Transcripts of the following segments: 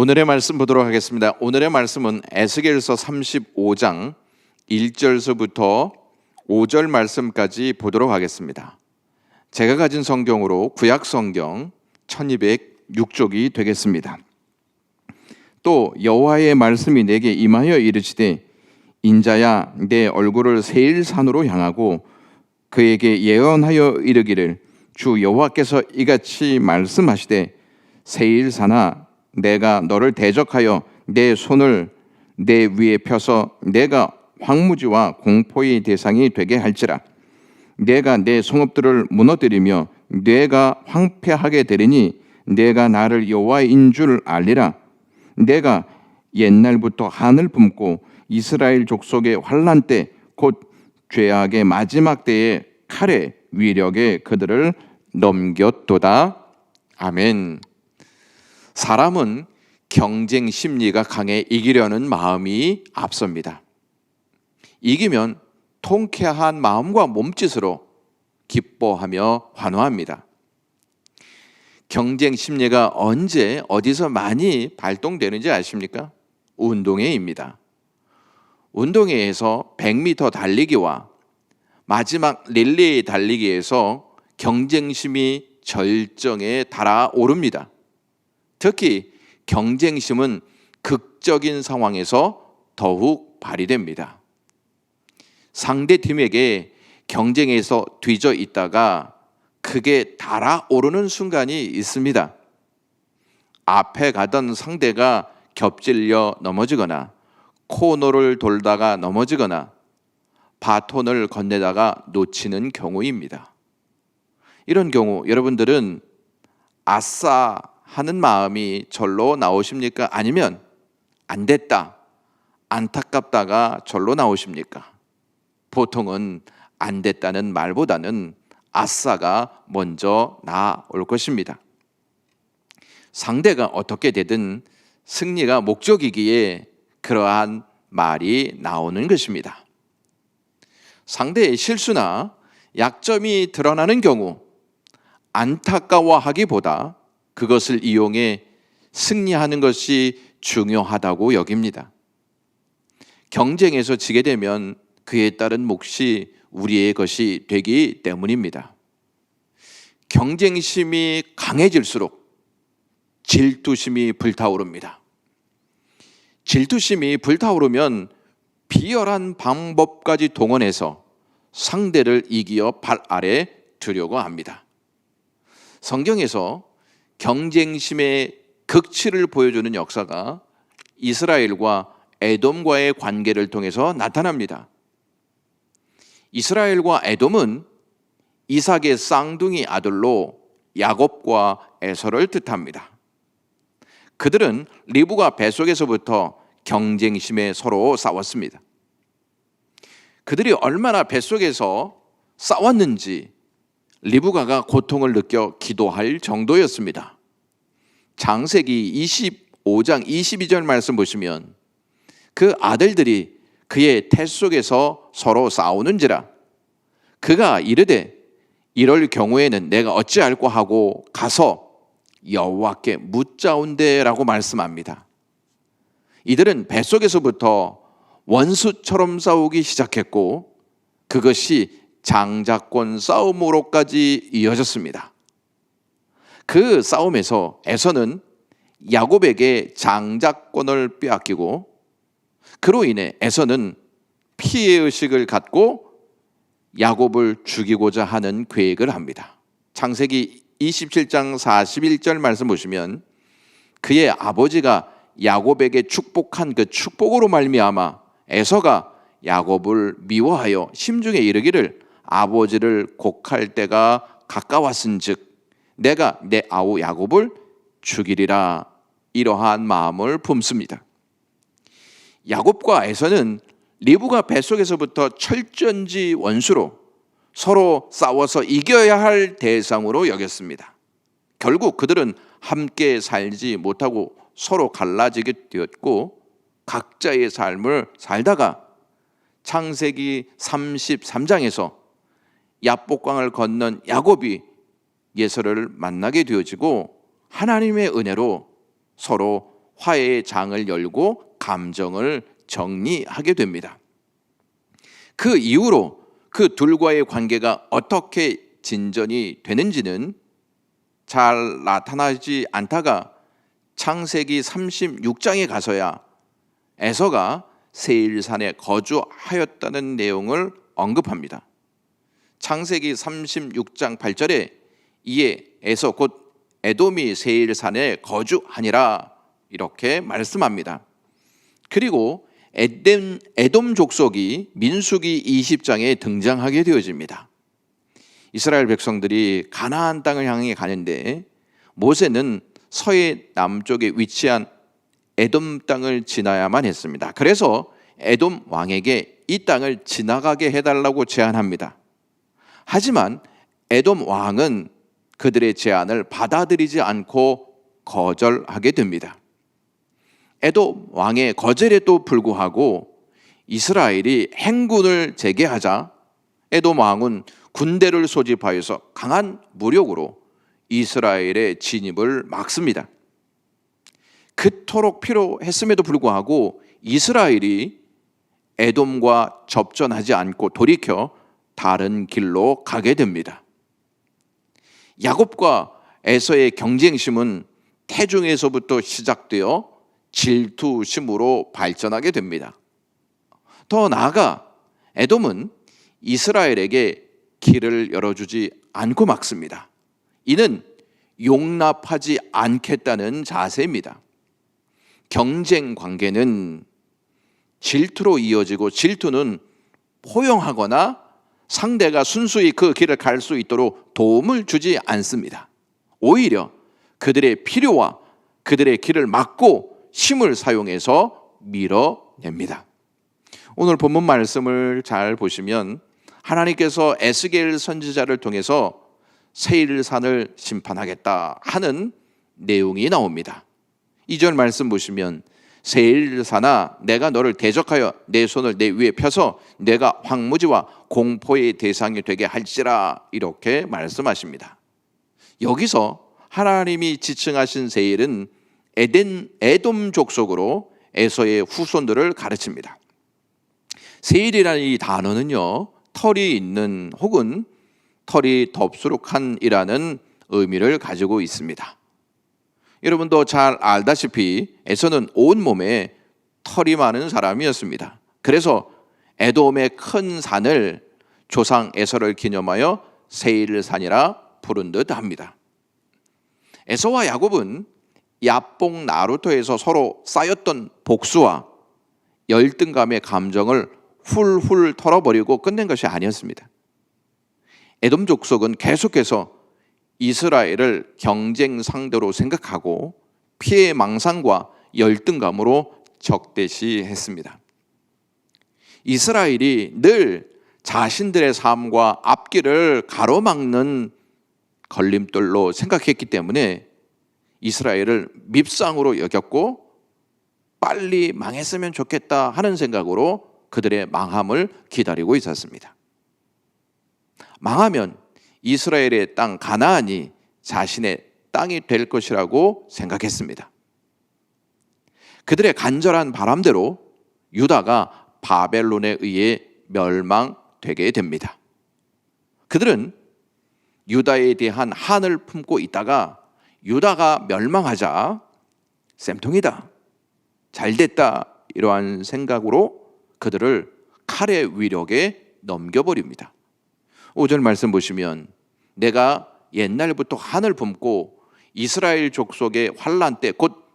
오늘의 말씀 보도록 하겠습니다. 오늘의 말씀은 에스겔서 35장 1절서부터 5절 말씀까지 보도록 하겠습니다. 제가 가진 성경으로 구약 성경 1206쪽이 되겠습니다. 또 여호와의 말씀이 내게 임하여 이르시되 인자야 내 얼굴을 세일산으로 향하고 그에게 예언하여 이르기를 주 여호와께서 이같이 말씀하시되 세일산아 내가 너를 대적하여 내 손을 내 위에 펴서 내가 황무지와 공포의 대상이 되게 할지라. 내가 내 성읍들을 무너뜨리며 내가 황폐하게 되리니 내가 나를 여호와인 줄 알리라. 내가 옛날부터 한을 품고 이스라엘 족속의 환난 때 곧 죄악의 마지막 때에 칼의 위력에 그들을 넘겼도다. 아멘. 사람은 경쟁 심리가 강해 이기려는 마음이 앞섭니다. 이기면 통쾌한 마음과 몸짓으로 기뻐하며 환호합니다. 경쟁 심리가 언제 어디서 많이 발동되는지 아십니까? 운동회입니다. 운동회에서 100m 달리기와 마지막 릴레이 달리기에서 경쟁심이 절정에 달아오릅니다. 특히 경쟁심은 극적인 상황에서 더욱 발휘됩니다. 상대팀에게 경쟁에서 뒤져 있다가 크게 달아오르는 순간이 있습니다. 앞에 가던 상대가 겹질려 넘어지거나 코너를 돌다가 넘어지거나 바톤을 건네다가 놓치는 경우입니다. 이런 경우 여러분들은 아싸 하는 마음이 절로 나오십니까? 아니면 안 됐다, 안타깝다가 절로 나오십니까? 보통은 안 됐다는 말보다는 아싸가 먼저 나올 것입니다. 상대가 어떻게 되든 승리가 목적이기에 그러한 말이 나오는 것입니다. 상대의 실수나 약점이 드러나는 경우 안타까워하기보다 그것을 이용해 승리하는 것이 중요하다고 여깁니다. 경쟁에서 지게 되면 그에 따른 몫이 우리의 것이 되기 때문입니다. 경쟁심이 강해질수록 질투심이 불타오릅니다. 질투심이 불타오르면 비열한 방법까지 동원해서 상대를 이기어 발 아래 두려고 합니다. 성경에서 경쟁심의 극치를 보여주는 역사가 이스라엘과 에돔과의 관계를 통해서 나타납니다. 이스라엘과 에돔은 이삭의 쌍둥이 아들로 야곱과 에서를 뜻합니다. 그들은 리브가 뱃속에서부터 경쟁심에 서로 싸웠습니다. 그들이 얼마나 뱃속에서 싸웠는지 리브가가 고통을 느껴 기도할 정도였습니다. 창세기 25장 22절 말씀 보시면 그 아들들이 그의 태 속에서 서로 싸우는지라 그가 이르되 이럴 경우에는 내가 어찌할꼬 하고 가서 여호와께 묻자온대라고 말씀합니다. 이들은 뱃속에서부터 원수처럼 싸우기 시작했고 그것이 장자권 싸움으로까지 이어졌습니다. 그 싸움에서 에서는 야곱에게 장자권을 빼앗기고 그로 인해 에서는 피해의식을 갖고 야곱을 죽이고자 하는 계획을 합니다. 창세기 27장 41절 말씀 보시면 그의 아버지가 야곱에게 축복한 그 축복으로 말미암아 에서가 야곱을 미워하여 심중에 이르기를 아버지를 곡할 때가 가까웠은즉 내가 내 아우 야곱을 죽이리라 이러한 마음을 품습니다. 야곱과 에서는 리브가 뱃속에서부터 철전지 원수로 서로 싸워서 이겨야 할 대상으로 여겼습니다. 결국 그들은 함께 살지 못하고 서로 갈라지게 되었고 각자의 삶을 살다가 창세기 33장에서 야복강을 건넌 야곱이 예서를 만나게 되어지고 하나님의 은혜로 서로 화해의 장을 열고 감정을 정리하게 됩니다. 그 이후로 그 둘과의 관계가 어떻게 진전이 되는지는 잘 나타나지 않다가 창세기 36장에 가서야 에서가 세일산에 거주하였다는 내용을 언급합니다. 창세기 36장 8절에 이에 에서 곧 에돔이 세일산에 거주하니라 이렇게 말씀합니다. 그리고 에돔 족속이 민수기 20장에 등장하게 되어집니다. 이스라엘 백성들이 가나안 땅을 향해 가는데 모세는 서해 남쪽에 위치한 에돔 땅을 지나야만 했습니다. 그래서 에돔 왕에게 이 땅을 지나가게 해달라고 제안합니다. 하지만 에돔 왕은 그들의 제안을 받아들이지 않고 거절하게 됩니다. 에돔 왕의 거절에도 불구하고 이스라엘이 행군을 재개하자 에돔 왕은 군대를 소집하여서 강한 무력으로 이스라엘의 진입을 막습니다. 그토록 필요했음에도 불구하고 이스라엘이 에돔과 접전하지 않고 돌이켜 다른 길로 가게 됩니다. 야곱과 에서의 경쟁심은 태중에서부터 시작되어 질투심으로 발전하게 됩니다. 더 나아가 에돔은 이스라엘에게 길을 열어주지 않고 막습니다. 이는 용납하지 않겠다는 자세입니다. 경쟁 관계는 질투로 이어지고 질투는 포용하거나 상대가 순수히 그 길을 갈 수 있도록 도움을 주지 않습니다. 오히려 그들의 필요와 그들의 길을 막고 힘을 사용해서 밀어냅니다. 오늘 본문 말씀을 잘 보시면 하나님께서 에스겔 선지자를 통해서 세일산을 심판하겠다 하는 내용이 나옵니다. 2절 말씀 보시면 세일산아 내가 너를 대적하여 내 손을 내 위에 펴서 내가 황무지와 공포의 대상이 되게 할지라 이렇게 말씀하십니다. 여기서 하나님이 지칭하신 세일은 에돔 족속으로 에서의 후손들을 가르칩니다. 세일이라는 이 단어는요, 털이 있는 혹은 털이 덥수룩한이라는 의미를 가지고 있습니다. 여러분도 잘 알다시피 에서는 온몸에 털이 많은 사람이었습니다. 그래서 에돔의 큰 산을 조상 에서를 기념하여 세일산이라 부른 듯 합니다. 에서와 야곱은 야뽕 나루토에서 서로 쌓였던 복수와 열등감의 감정을 훌훌 털어버리고 끝낸 것이 아니었습니다. 에돔 족속은 계속해서 이스라엘을 경쟁 상대로 생각하고 피해망상과 열등감으로 적대시했습니다. 이스라엘이 늘 자신들의 삶과 앞길을 가로막는 걸림돌로 생각했기 때문에 이스라엘을 밉상으로 여겼고 빨리 망했으면 좋겠다 하는 생각으로 그들의 망함을 기다리고 있었습니다. 망하면 이스라엘의 땅 가나안이 자신의 땅이 될 것이라고 생각했습니다. 그들의 간절한 바람대로 유다가 바벨론에 의해 멸망되게 됩니다. 그들은 유다에 대한 한을 품고 있다가 유다가 멸망하자 쌤통이다, 잘됐다 이러한 생각으로 그들을 칼의 위력에 넘겨버립니다. 5절 말씀 보시면 내가 옛날부터 한을 품고 이스라엘 족속의 환난 때 곧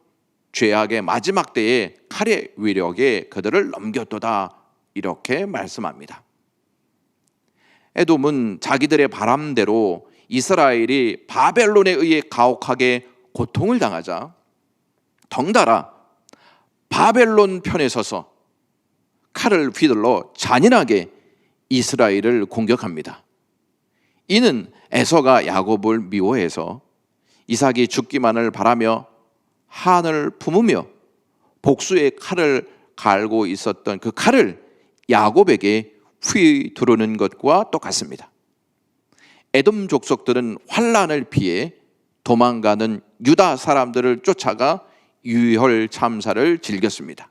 죄악의 마지막 때에 칼의 위력에 그들을 넘겼도다 이렇게 말씀합니다. 에돔은 자기들의 바람대로 이스라엘이 바벨론에 의해 가혹하게 고통을 당하자 덩달아 바벨론 편에 서서 칼을 휘둘러 잔인하게 이스라엘을 공격합니다. 이는 에서가 야곱을 미워해서 이삭이 죽기만을 바라며 한을 품으며 복수의 칼을 갈고 있었던 그 칼을 야곱에게 휘두르는 것과 똑같습니다. 에돔 족속들은 환난을 피해 도망가는 유다 사람들을 쫓아가 유혈 참사를 즐겼습니다.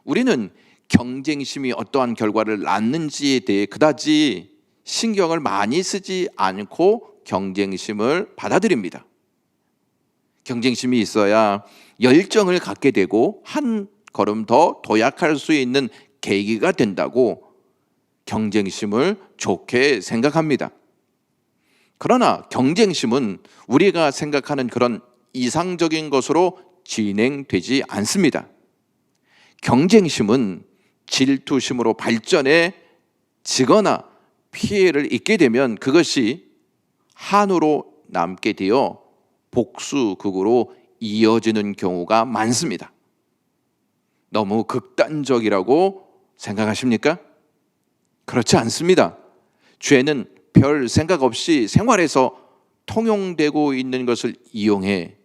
우리는 경쟁심이 어떠한 결과를 낳는지에 대해 그다지 신경을 많이 쓰지 않고 경쟁심을 받아들입니다. 경쟁심이 있어야 열정을 갖게 되고 한 걸음 더 도약할 수 있는 계기가 된다고 경쟁심을 좋게 생각합니다. 그러나 경쟁심은 우리가 생각하는 그런 이상적인 것으로 진행되지 않습니다. 경쟁심은 질투심으로 발전해 지거나 피해를 입게 되면 그것이 한으로 남게 되어 복수극으로 이어지는 경우가 많습니다. 너무 극단적이라고 생각하십니까? 그렇지 않습니다. 죄는 별 생각 없이 생활에서 통용되고 있는 것을 이용해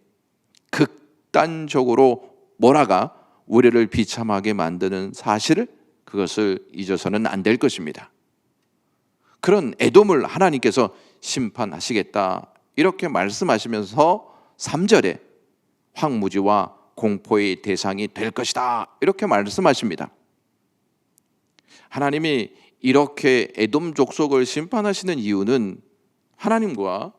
극단적으로 몰아가 우리를 비참하게 만드는 사실을 그것을 잊어서는 안 될 것입니다. 그런 에돔을 하나님께서 심판하시겠다 이렇게 말씀하시면서 3절에 황무지와 공포의 대상이 될 것이다 이렇게 말씀하십니다. 하나님이 이렇게 에돔 족속을 심판하시는 이유는 하나님과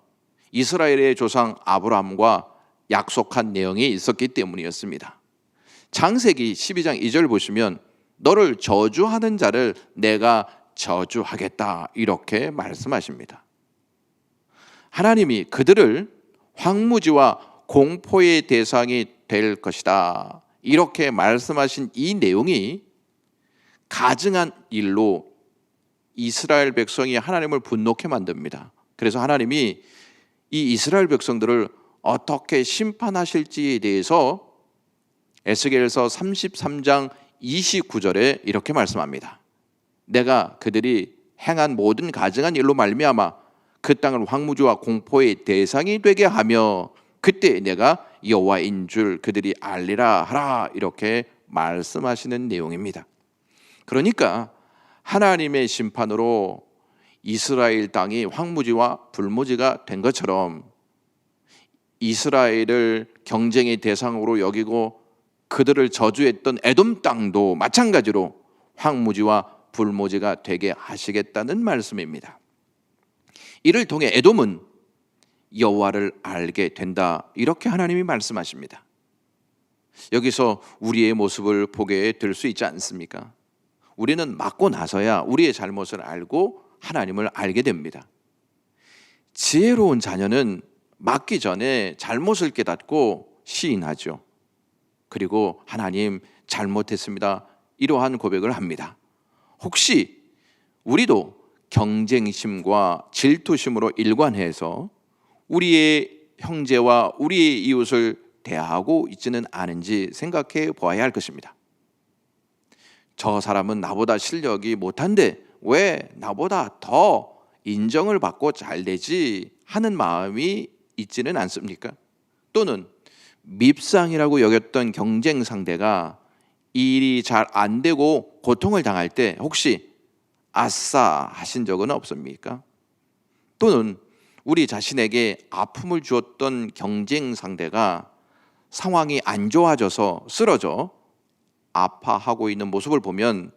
이스라엘의 조상 아브라함과 약속한 내용이 있었기 때문이었습니다. 창세기 12장 2절 보시면 너를 저주하는 자를 내가 저주하겠다 이렇게 말씀하십니다. 하나님이 그들을 황무지와 공포의 대상이 될 것이다 이렇게 말씀하신 이 내용이 가증한 일로 이스라엘 백성이 하나님을 분노케 만듭니다. 그래서 하나님이 이 이스라엘 백성들을 어떻게 심판하실지에 대해서 에스겔서 33장 29절에 이렇게 말씀합니다. 내가 그들이 행한 모든 가증한 일로 말미암아 그 땅을 황무지와 공포의 대상이 되게 하며 그때 내가 여호와인 줄 그들이 알리라 하라 이렇게 말씀하시는 내용입니다. 그러니까 하나님의 심판으로 이스라엘 땅이 황무지와 불무지가 된 것처럼 이스라엘을 경쟁의 대상으로 여기고 그들을 저주했던 에돔 땅도 마찬가지로 황무지와 불무지가 되게 하시겠다는 말씀입니다. 이를 통해 에돔은 여호와를 알게 된다 이렇게 하나님이 말씀하십니다. 여기서 우리의 모습을 보게 될 수 있지 않습니까? 우리는 맞고 나서야 우리의 잘못을 알고 하나님을 알게 됩니다. 지혜로운 자녀는 맞기 전에 잘못을 깨닫고 시인하죠. 그리고 하나님 잘못했습니다 이러한 고백을 합니다. 혹시 우리도 경쟁심과 질투심으로 일관해서 우리의 형제와 우리의 이웃을 대하고 있지는 않은지 생각해 보아야 할 것입니다. 저 사람은 나보다 실력이 못한데 왜 나보다 더 인정을 받고 잘 되지 하는 마음이 있지는 않습니까? 또는 밉상이라고 여겼던 경쟁 상대가 일이 잘 안 되고 고통을 당할 때 혹시 아싸 하신 적은 없습니까? 또는 우리 자신에게 아픔을 주었던 경쟁 상대가 상황이 안 좋아져서 쓰러져 아파하고 있는 모습을 보면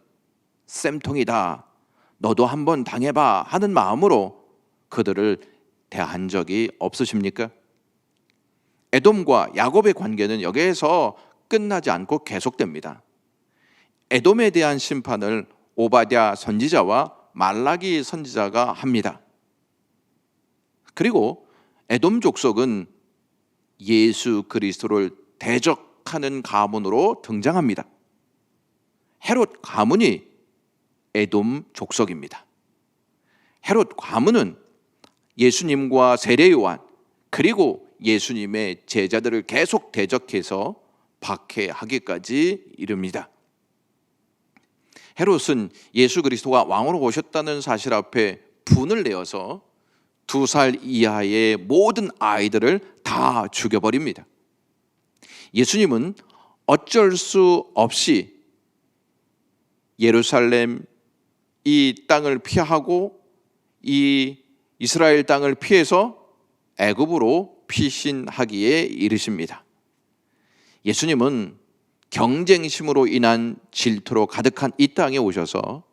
쌤통이다, 너도 한번 당해봐 하는 마음으로 그들을 대한 적이 없으십니까? 에돔과 야곱의 관계는 여기에서 끝나지 않고 계속됩니다. 에돔에 대한 심판을 오바댜 선지자와 말라기 선지자가 합니다. 그리고 에돔 족속은 예수 그리스도를 대적하는 가문으로 등장합니다. 헤롯 가문이 에돔 족속입니다. 헤롯 가문은 예수님과 세례 요한 그리고 예수님의 제자들을 계속 대적해서 박해하기까지 이릅니다. 헤롯은 예수 그리스도가 왕으로 오셨다는 사실 앞에 분을 내어서 2살 이하의 모든 아이들을 다 죽여버립니다. 예수님은 어쩔 수 없이 예루살렘 이 땅을 피하고 이 이스라엘 땅을 피해서 애굽으로 피신하기에 이르십니다. 예수님은 경쟁심으로 인한 질투로 가득한 이 땅에 오셔서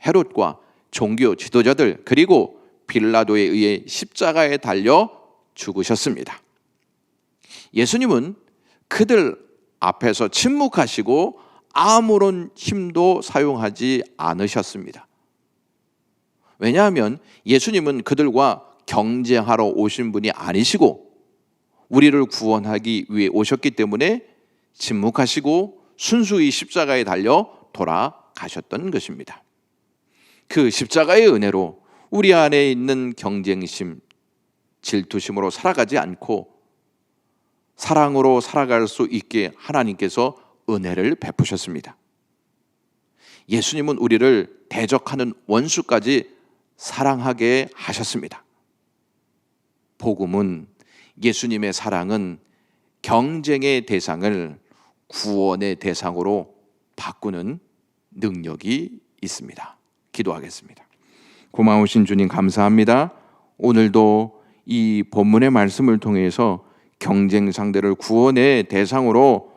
헤롯과 종교 지도자들 그리고 빌라도에 의해 십자가에 달려 죽으셨습니다. 예수님은 그들 앞에서 침묵하시고 아무런 힘도 사용하지 않으셨습니다. 왜냐하면 예수님은 그들과 경쟁하러 오신 분이 아니시고 우리를 구원하기 위해 오셨기 때문에 침묵하시고 순수히 십자가에 달려 돌아가셨던 것입니다. 그 십자가의 은혜로 우리 안에 있는 경쟁심, 질투심으로 살아가지 않고 사랑으로 살아갈 수 있게 하나님께서 은혜를 베푸셨습니다. 예수님은 우리를 대적하는 원수까지 사랑하게 하셨습니다. 복음은 예수님의 사랑은 경쟁의 대상을 구원의 대상으로 바꾸는 능력이 있습니다. 기도하겠습니다. 고마우신 주님 감사합니다. 오늘도 이 본문의 말씀을 통해서 경쟁 상대를 구원의 대상으로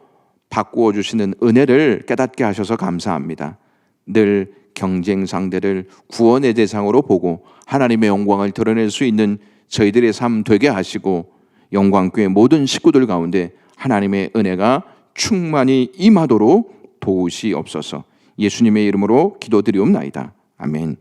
바꾸어 주시는 은혜를 깨닫게 하셔서 감사합니다. 늘 경쟁 상대를 구원의 대상으로 보고 하나님의 영광을 드러낼 수 있는 저희들의 삶 되게 하시고 영광교회 모든 식구들 가운데 하나님의 은혜가 충만히 임하도록 도우시옵소서. 예수님의 이름으로 기도드리옵나이다. 아멘.